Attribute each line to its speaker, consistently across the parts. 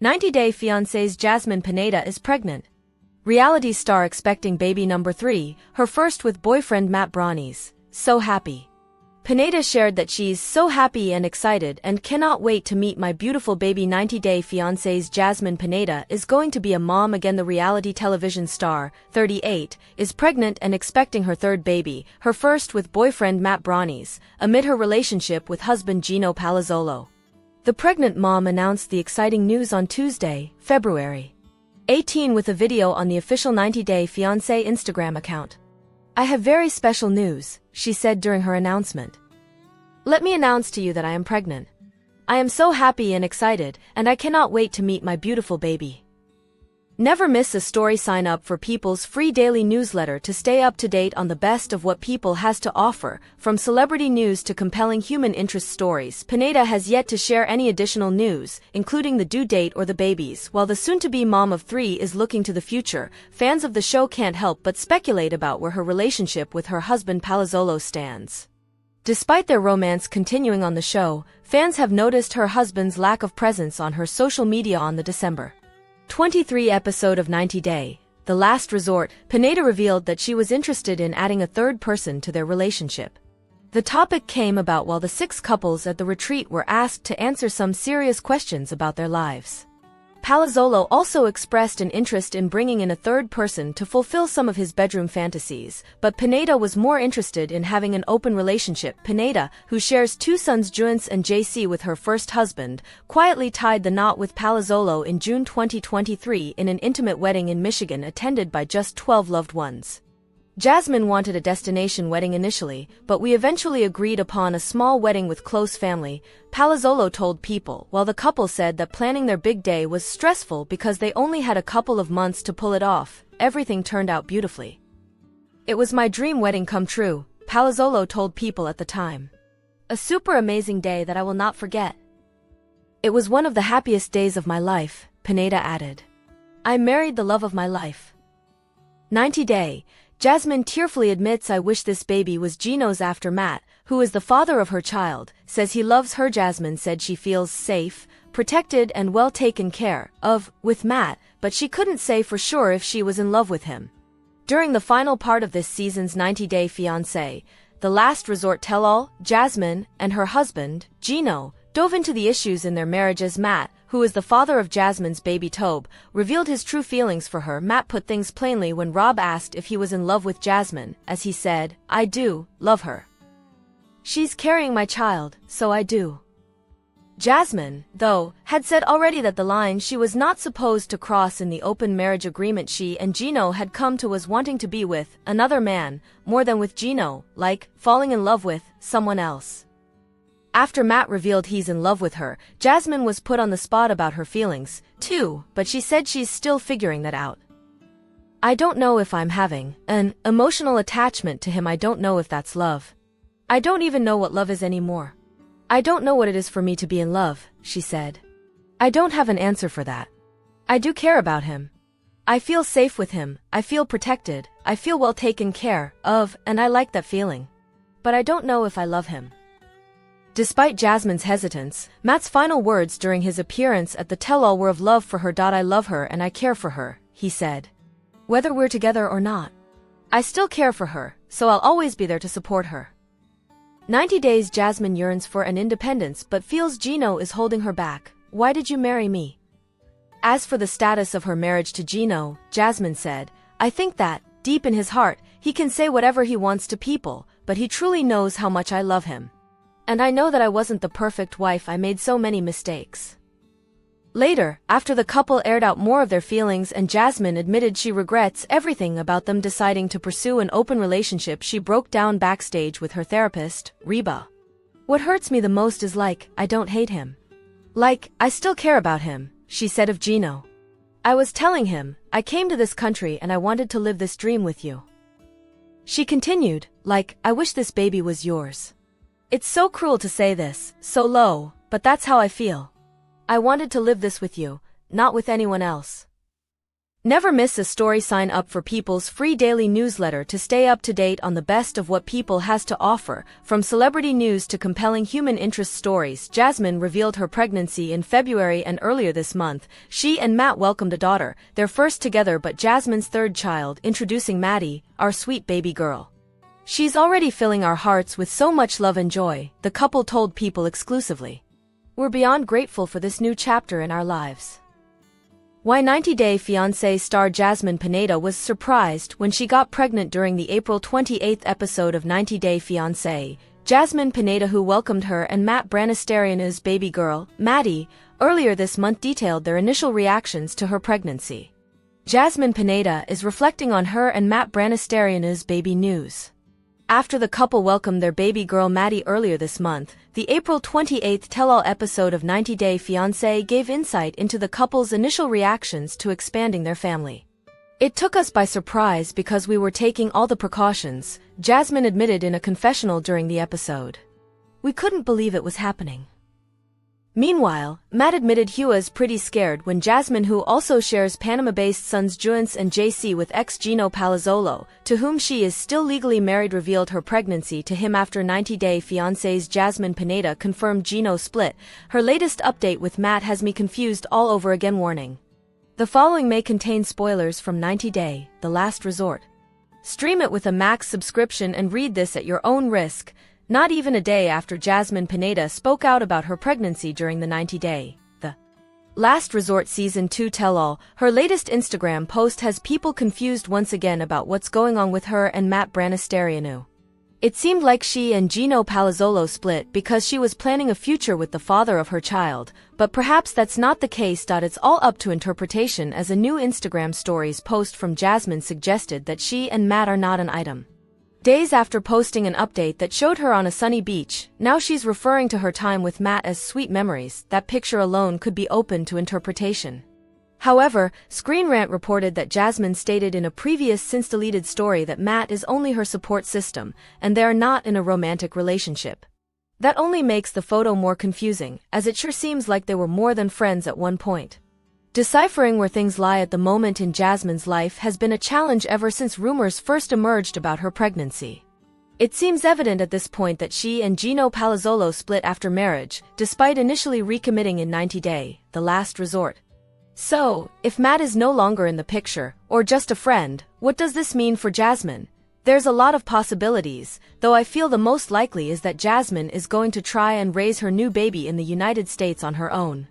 Speaker 1: 90-day fiancé's Jasmine Pineda is pregnant. Reality star expecting baby number 3, her first with boyfriend Matt Branis. So happy. Pineda shared that she's so happy and excited and cannot wait to meet my beautiful baby. 90-day fiancé's Jasmine Pineda is going to be a mom again. The reality television star, 38, is pregnant and expecting her third baby, her first with boyfriend Matt Branis, amid her relationship with husband Gino Palazzolo. The pregnant mom announced the exciting news on Tuesday, February 18 with a video on the official 90-day fiancé Instagram account. "I have very special news," she said during her announcement. "Let me announce to you that I am pregnant. I am so happy and excited, and I cannot wait to meet my beautiful baby." Never miss a story. Sign up for People's free daily newsletter to stay up to date on the best of what People has to offer, from celebrity news to compelling human interest stories. Pineda has yet to share any additional news, including the due date or the babies. While the soon-to-be mom of 3 is looking to the future, fans of the show can't help but speculate about where her relationship with her husband Palazzolo stands. Despite their romance continuing on the show, fans have noticed her husband's lack of presence on her social media. On the December 23 episode of 90 Day, The Last Resort, Pineda revealed that she was interested in adding a third person to their relationship. The topic came about while the 6 couples at the retreat were asked to answer some serious questions about their lives. Palazzolo also expressed an interest in bringing in a third person to fulfill some of his bedroom fantasies, but Pineda was more interested in having an open relationship. Pineda, who shares 2 sons Juance and JC with her first husband, quietly tied the knot with Palazzolo in June 2023 in an intimate wedding in Michigan attended by just 12 loved ones. Jasmine wanted a destination wedding initially, but we eventually agreed upon a small wedding with close family, Palazzolo told People, while the couple said that planning their big day was stressful because they only had a couple of months to pull it off. "Everything turned out beautifully. It was my dream wedding come true," Palazzolo told People at the time. "A super amazing day that I will not forget. It was one of the happiest days of my life," Pineda added. "I married the love of my life." 90 Day, Jasmine tearfully admits, "I wish this baby was Gino's." After Matt, who is the father of her child, says he loves her. Jasmine said she feels safe, protected and well taken care of with Matt, but she couldn't say for sure if she was in love with him. During the final part of this season's 90-day fiancé, The Last Resort tell-all, Jasmine and her husband, Gino, dove into the issues in their marriage as Matt, who is the father of Jasmine's baby Tobe, revealed his true feelings for her. Matt put things plainly when Rob asked if he was in love with Jasmine, as he said, "I do love her. She's carrying my child, so I do." Jasmine, though, had said already that the line she was not supposed to cross in the open marriage agreement she and Gino had come to was wanting to be with another man, more than with Gino, like falling in love with someone else. After Matt revealed he's in love with her, Jasmine was put on the spot about her feelings, too, but she said she's still figuring that out. "I don't know if I'm having an emotional attachment to him. I don't know if that's love. I don't even know what love is anymore. I don't know what it is for me to be in love," she said. "I don't have an answer for that. I do care about him. I feel safe with him, I feel protected, I feel well taken care of, and I like that feeling. But I don't know if I love him." Despite Jasmine's hesitance, Matt's final words during his appearance at the tell-all were of love for her. "I love her and I care for her," he said. "Whether we're together or not, I still care for her, so I'll always be there to support her." 90 Days Jasmine yearns for an independence but feels Gino is holding her back. "Why did you marry me?" As for the status of her marriage to Gino, Jasmine said, "I think that, deep in his heart, he can say whatever he wants to people, but he truly knows how much I love him. And I know that I wasn't the perfect wife. I made so many mistakes." Later, after the couple aired out more of their feelings and Jasmine admitted she regrets everything about them deciding to pursue an open relationship, she broke down backstage with her therapist, Reba. "What hurts me the most is I don't hate him. I still care about him," she said of Gino. "I was telling him, I came to this country and I wanted to live this dream with you." She continued, "I wish this baby was yours. It's so cruel to say this, so low, but that's how I feel. I wanted to live this with you, not with anyone else." Never miss a story. Sign up for People's free daily newsletter to stay up to date on the best of what People has to offer, from celebrity news to compelling human interest stories. Jasmine revealed her pregnancy in February, and earlier this month, she and Matt welcomed a daughter, their first together but Jasmine's third child. Introducing Matty, our sweet baby girl. She's already filling our hearts with so much love and joy, the couple told People exclusively. We're beyond grateful for this new chapter in our lives. Why 90 Day Fiancé star Jasmine Pineda was surprised when she got pregnant during the April 28 episode of 90 Day Fiancé. Jasmine Pineda, who welcomed her and Matt Branis' baby girl, Matty, earlier this month, detailed their initial reactions to her pregnancy. Jasmine Pineda is reflecting on her and Matt Branis' baby news. After the couple welcomed their baby girl Matty earlier this month, the April 28 tell-all episode of 90 Day Fiancé gave insight into the couple's initial reactions to expanding their family. It took us by surprise because we were taking all the precautions, Jasmine admitted in a confessional during the episode. We couldn't believe it was happening. Meanwhile, Matt admitted he was pretty scared when Jasmine, who also shares Panama-based sons Juance and JC with ex-Gino Palazzolo, to whom she is still legally married, revealed her pregnancy to him after 90 Day Fiancé's Jasmine Pineda confirmed Gino split. Her latest update with Matt has me confused all over again. Warning. The following may contain spoilers from 90 Day, The Last Resort. Stream it with a Max subscription and read this at your own risk. Not even a day after Jasmine Pineda spoke out about her pregnancy during the 90 Day, The Last Resort Season 2 tell-all, her latest Instagram post has People confused once again about what's going on with her and Matt Branis. It seemed like she and Gino Palazzolo split because she was planning a future with the father of her child, but perhaps that's not the case. It's all up to interpretation, as a new Instagram stories post from Jasmine suggested that she and Matt are not an item. Days after posting an update that showed her on a sunny beach, now she's referring to her time with Matt as sweet memories. That picture alone could be open to interpretation. However, Screen Rant reported that Jasmine stated in a previous since-deleted story that Matt is only her support system, and they are not in a romantic relationship. That only makes the photo more confusing, as it sure seems like they were more than friends at one point. Deciphering where things lie at the moment in Jasmine's life has been a challenge ever since rumors first emerged about her pregnancy. It seems evident at this point that she and Gino Palazzolo split after marriage, despite initially recommitting in 90 Day, The Last Resort. So, if Matt is no longer in the picture, or just a friend, what does this mean for Jasmine? There's a lot of possibilities, though I feel the most likely is that Jasmine is going to try and raise her new baby in the United States on her own.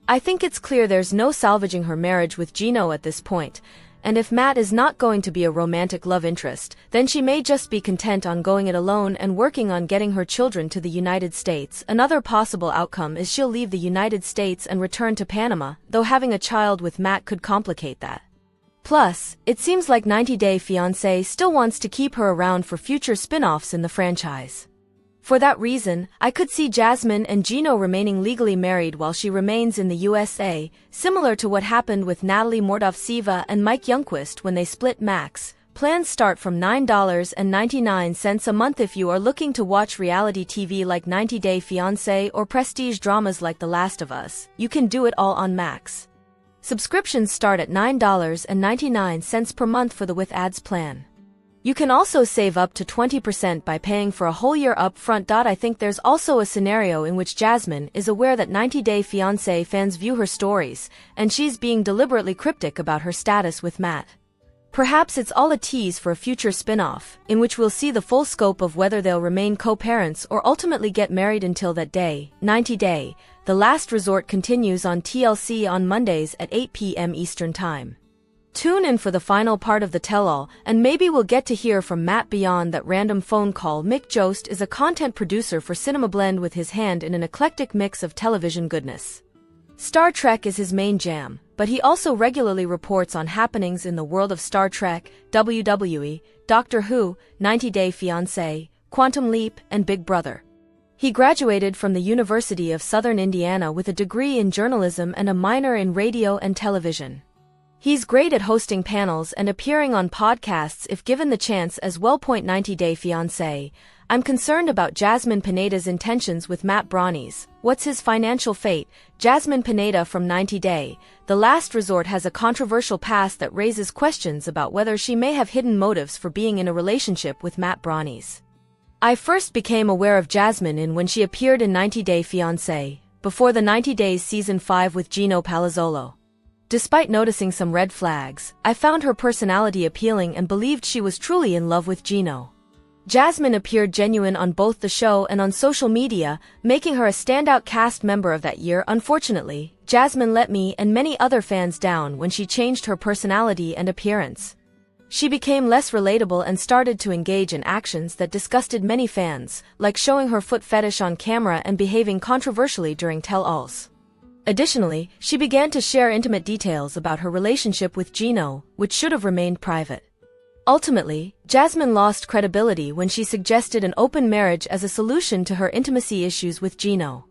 Speaker 1: I think it's clear there's no salvaging her marriage with Gino at this point, and if Matt is not going to be a romantic love interest, then she may just be content on going it alone and working on getting her children to the United States. Another possible outcome is she'll leave the United States and return to Panama, though having a child with Matt could complicate that. Plus, it seems like 90 Day Fiancé still wants to keep her around for future spin-offs in the franchise. For that reason, I could see Jasmine and Gino remaining legally married while she remains in the USA, similar to what happened with Natalie Mordovtseva and Mike Youngquist when they split. Max. Plans start from $9.99 a month. If you are looking to watch reality TV like 90 Day Fiancé or prestige dramas like The Last of Us, you can do it all on Max. Subscriptions start at $9.99 per month for the with ads plan. You can also save up to 20% by paying for a whole year up front. I think there's also a scenario in which Jasmine is aware that 90 Day Fiancé fans view her stories, and she's being deliberately cryptic about her status with Matt. Perhaps it's all a tease for a future spin-off, in which we'll see the full scope of whether they'll remain co-parents or ultimately get married. Until that day, 90 Day, The Last Resort continues on TLC on Mondays at 8 p.m. Eastern Time. Tune in for the final part of the tell-all, and maybe we'll get to hear from Matt beyond that random phone call. Mick Jost is a content producer for Cinema Blend with his hand in an eclectic mix of television goodness. Star Trek is his main jam, but he also regularly reports on happenings in the world of Star Trek, WWE, Doctor Who, 90 Day Fiancé, Quantum Leap, and Big Brother. He graduated from the University of Southern Indiana with a degree in journalism and a minor in radio and television. He's great at hosting panels and appearing on podcasts if given the chance as well. 90 Day Fiancé. I'm concerned about Jasmine Pineda's intentions with Matt Branis. What's his financial fate? Jasmine Pineda from 90 Day. The Last Resort has a controversial past that raises questions about whether she may have hidden motives for being in a relationship with Matt Branis. I first became aware of Jasmine when she appeared in 90 Day Fiancé, before the 90 Days Season 5 with Gino Palazzolo. Despite noticing some red flags, I found her personality appealing and believed she was truly in love with Gino. Jasmine appeared genuine on both the show and on social media, making her a standout cast member of that year. Unfortunately, Jasmine let me and many other fans down when she changed her personality and appearance. She became less relatable and started to engage in actions that disgusted many fans, like showing her foot fetish on camera and behaving controversially during tell-alls. Additionally, she began to share intimate details about her relationship with Gino, which should have remained private. Ultimately, Jasmine lost credibility when she suggested an open marriage as a solution to her intimacy issues with Gino.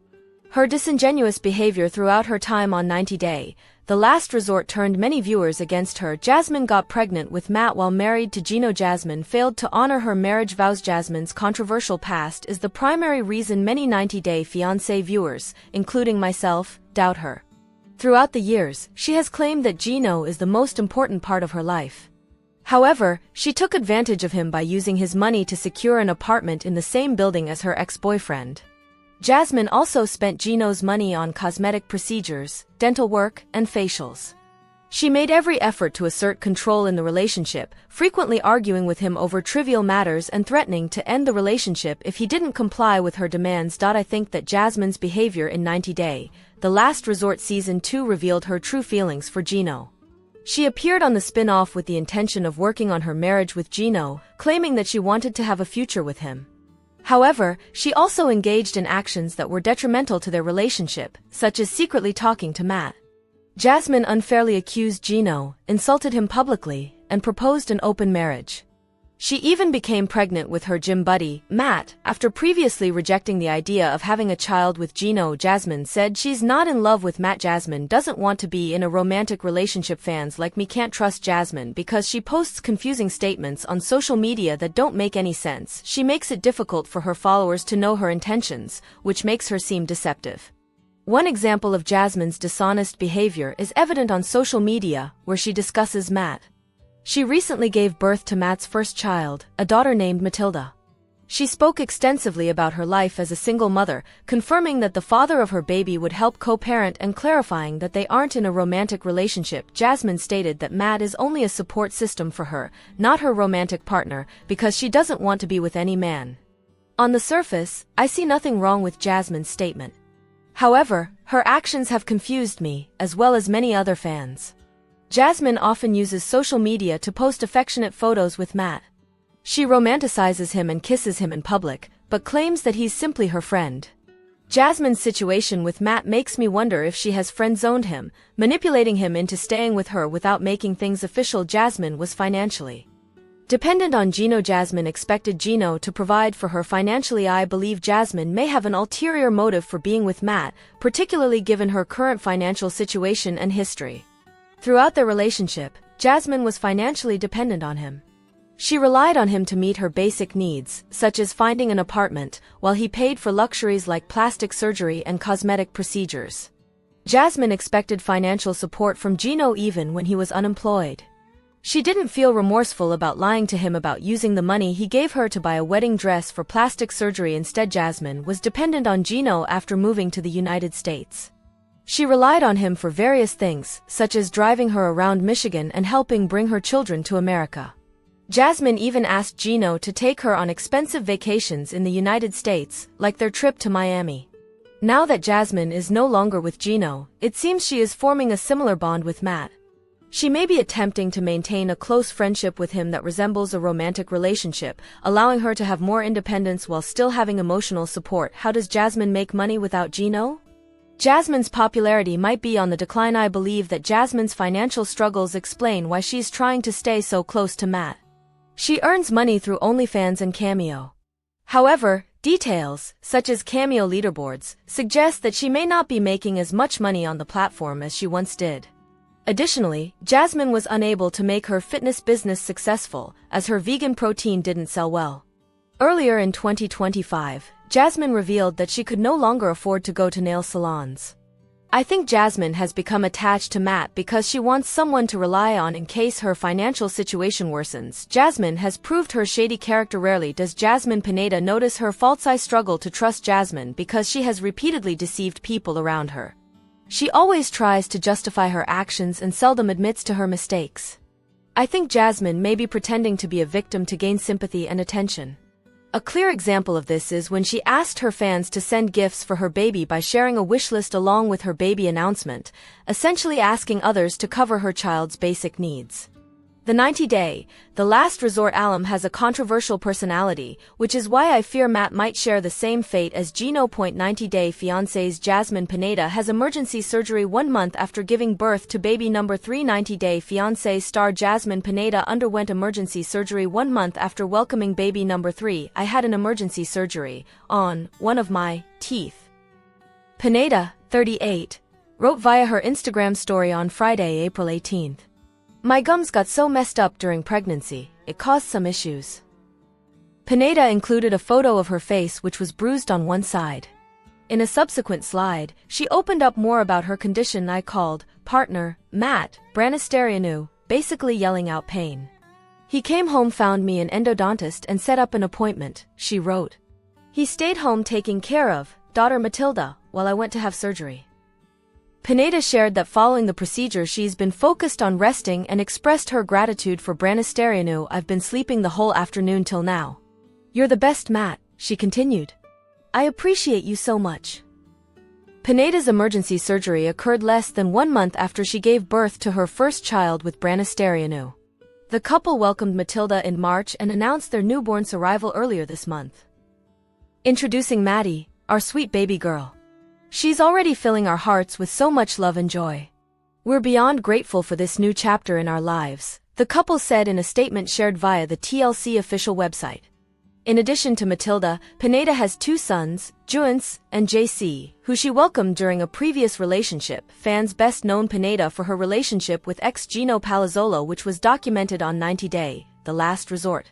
Speaker 1: Her disingenuous behavior throughout her time on 90 Day, The Last Resort turned many viewers against her. Jasmine got pregnant with Matt while married to Gino. Jasmine failed to honor her marriage vows. Jasmine's controversial past is the primary reason many 90 Day Fiancé viewers, including myself, doubt her. Throughout the years, she has claimed that Gino is the most important part of her life. However, she took advantage of him by using his money to secure an apartment in the same building as her ex-boyfriend. Jasmine also spent Gino's money on cosmetic procedures, dental work, and facials. She made every effort to assert control in the relationship, frequently arguing with him over trivial matters and threatening to end the relationship if he didn't comply with her demands. I think that Jasmine's behavior in 90 Day, The Last Resort Season 2 revealed her true feelings for Gino. She appeared on the spin-off with the intention of working on her marriage with Gino, claiming that she wanted to have a future with him. However, she also engaged in actions that were detrimental to their relationship, such as secretly talking to Matt. Jasmine unfairly accused Gino, insulted him publicly, and proposed an open marriage. She even became pregnant with her gym buddy, Matt, after previously rejecting the idea of having a child with Gino. Jasmine said she's not in love with Matt. Jasmine doesn't want to be in a romantic relationship. Fans like me can't trust Jasmine because she posts confusing statements on social media that don't make any sense. She makes it difficult for her followers to know her intentions, which makes her seem deceptive. One example of Jasmine's dishonest behavior is evident on social media, where she discusses Matt. She recently gave birth to Matt's first child, a daughter named Matilda. She spoke extensively about her life as a single mother, confirming that the father of her baby would help co-parent and clarifying that they aren't in a romantic relationship. Jasmine stated that Matt is only a support system for her, not her romantic partner, because she doesn't want to be with any man. On the surface, I see nothing wrong with Jasmine's statement. However, her actions have confused me, as well as many other fans. Jasmine often uses social media to post affectionate photos with Matt. She romanticizes him and kisses him in public, but claims that he's simply her friend. Jasmine's situation with Matt makes me wonder if she has friend-zoned him, manipulating him into staying with her without making things official. Jasmine was financially dependent on Gino. Jasmine expected Gino to provide for her financially. I believe Jasmine may have an ulterior motive for being with Matt, particularly given her current financial situation and history. Throughout their relationship, Jasmine was financially dependent on him. She relied on him to meet her basic needs, such as finding an apartment, while he paid for luxuries like plastic surgery and cosmetic procedures. Jasmine expected financial support from Gino even when he was unemployed. She didn't feel remorseful about lying to him about using the money he gave her to buy a wedding dress for plastic surgery. Instead, Jasmine was dependent on Gino after moving to the United States. She relied on him for various things, such as driving her around Michigan and helping bring her children to America. Jasmine even asked Gino to take her on expensive vacations in the United States, like their trip to Miami. Now that Jasmine is no longer with Gino, it seems she is forming a similar bond with Matt. She may be attempting to maintain a close friendship with him that resembles a romantic relationship, allowing her to have more independence while still having emotional support. How does Jasmine make money without Gino? Jasmine's popularity might be on the decline. I believe that Jasmine's financial struggles explain why she's trying to stay so close to Matt. She earns money through OnlyFans and Cameo. However, details, such as Cameo leaderboards, suggest that she may not be making as much money on the platform as she once did. Additionally, Jasmine was unable to make her fitness business successful, as her vegan protein didn't sell well. Earlier in 2025, Jasmine revealed that she could no longer afford to go to nail salons. I think Jasmine has become attached to Matt because she wants someone to rely on in case her financial situation worsens. Jasmine has proved her shady character. Rarely does Jasmine Pineda notice her faults. I struggle to trust Jasmine because she has repeatedly deceived people around her. She always tries to justify her actions and seldom admits to her mistakes. I think Jasmine may be pretending to be a victim to gain sympathy and attention. A clear example of this is when she asked her fans to send gifts for her baby by sharing a wish list along with her baby announcement, essentially asking others to cover her child's basic needs. The 90-day, the last resort alum has a controversial personality, which is why I fear Matt might share the same fate as Gino. 90-day fiancé's Jasmine Pineda has emergency surgery 1 month after giving birth to baby number 3. 90-day fiancé star Jasmine Pineda underwent emergency surgery 1 month after welcoming baby number 3. I had an emergency surgery on one of my teeth. Pineda, 38, wrote via her Instagram story on Friday, April 18. My gums got so messed up during pregnancy, it caused some issues. Pineda included a photo of her face which was bruised on one side. In a subsequent slide, she opened up more about her condition. I called partner, Matt Branis, basically yelling out pain. He came home, found me an endodontist and set up an appointment, she wrote. He stayed home taking care of daughter Matilda while I went to have surgery. Pineda shared that following the procedure she's been focused on resting and expressed her gratitude for Branis. I've been sleeping the whole afternoon till now. You're the best, Matt, she continued. I appreciate you so much. Pineda's emergency surgery occurred less than 1 month after she gave birth to her first child with Branis. The couple welcomed Matilda in March and announced their newborn's arrival earlier this month. Introducing Matty, our sweet baby girl. She's already filling our hearts with so much love and joy. We're beyond grateful for this new chapter in our lives, the couple said in a statement shared via the TLC official website. In addition to Matilda, Pineda has 2 sons, Juance and JC, who she welcomed during a previous relationship. Fans best known Pineda for her relationship with ex-Gino Palazzolo, which was documented on 90-day, The Last Resort.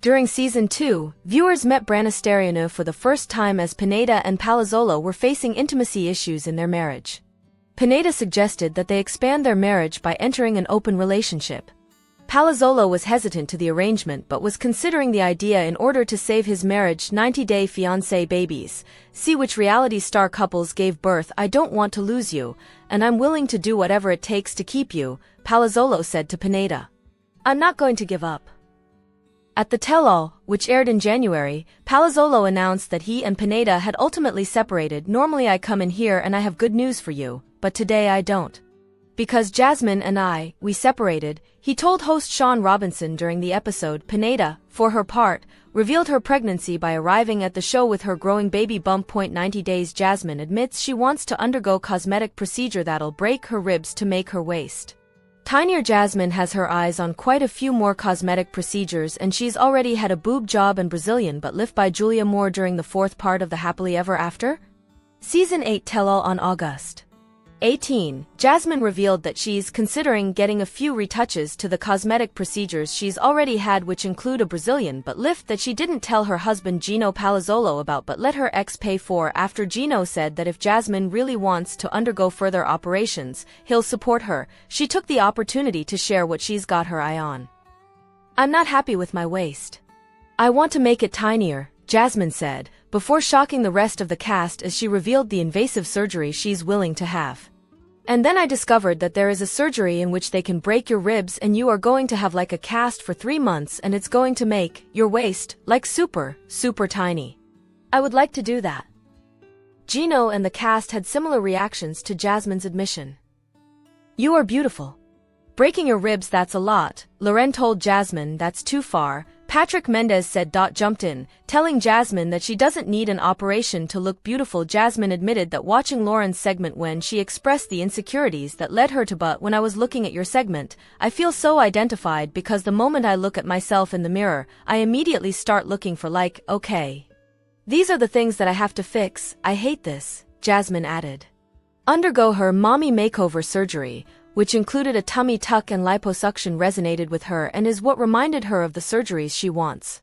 Speaker 1: During Season 2, viewers met Branis for the first time as Pineda and Palazzolo were facing intimacy issues in their marriage. Pineda suggested that they expand their marriage by entering an open relationship. Palazzolo was hesitant to the arrangement but was considering the idea in order to save his marriage. 90-day fiancé babies, see which reality star couples gave birth. I don't want to lose you, and I'm willing to do whatever it takes to keep you, Palazzolo said to Pineda. I'm not going to give up. At the tell-all, which aired in January, Palazzolo announced that he and Pineda had ultimately separated. Normally I come in here and I have good news for you, but today I don't. Because Jasmine and we separated, he told host Sean Robinson during the episode. Pineda, for her part, revealed her pregnancy by arriving at the show with her growing baby bump. 90 days Jasmine admits she wants to undergo cosmetic procedure that'll break her ribs to make her waist tinier. Jasmine has her eyes on quite a few more cosmetic procedures, and she's already had a boob job and Brazilian butt lift by Julia Moore during the 4th part of the Happily Ever After Season 8 tell-all on August 18. Jasmine revealed that she's considering getting a few retouches to the cosmetic procedures she's already had, which include a Brazilian butt lift that she didn't tell her husband Gino Palazzolo about but let her ex pay for. After Gino said that if Jasmine really wants to undergo further operations, he'll support her, she took the opportunity to share what she's got her eye on. I'm not happy with my waist. I want to make it tinier, Jasmine said, before shocking the rest of the cast as she revealed the invasive surgery she's willing to have. And then I discovered that there is a surgery in which they can break your ribs and you are going to have like a cast for 3 months and it's going to make your waist like super tiny. I would like to do that. Gino and the cast had similar reactions to Jasmine's admission. You are beautiful. Breaking your ribs, that's a lot, Loren told Jasmine. That's too far, Patrick Mendez said. Jumped in, telling Jasmine that she doesn't need an operation to look beautiful. Jasmine admitted that watching Lauren's segment when she expressed the insecurities that led her to "But when I was looking at your segment, I feel so identified because the moment I look at myself in the mirror, I immediately start looking for like, okay. These are the things that I have to fix, I hate this," Jasmine added. Undergo her mommy makeover surgery, which included a tummy tuck and liposuction, resonated with her and is what reminded her of the surgeries she wants.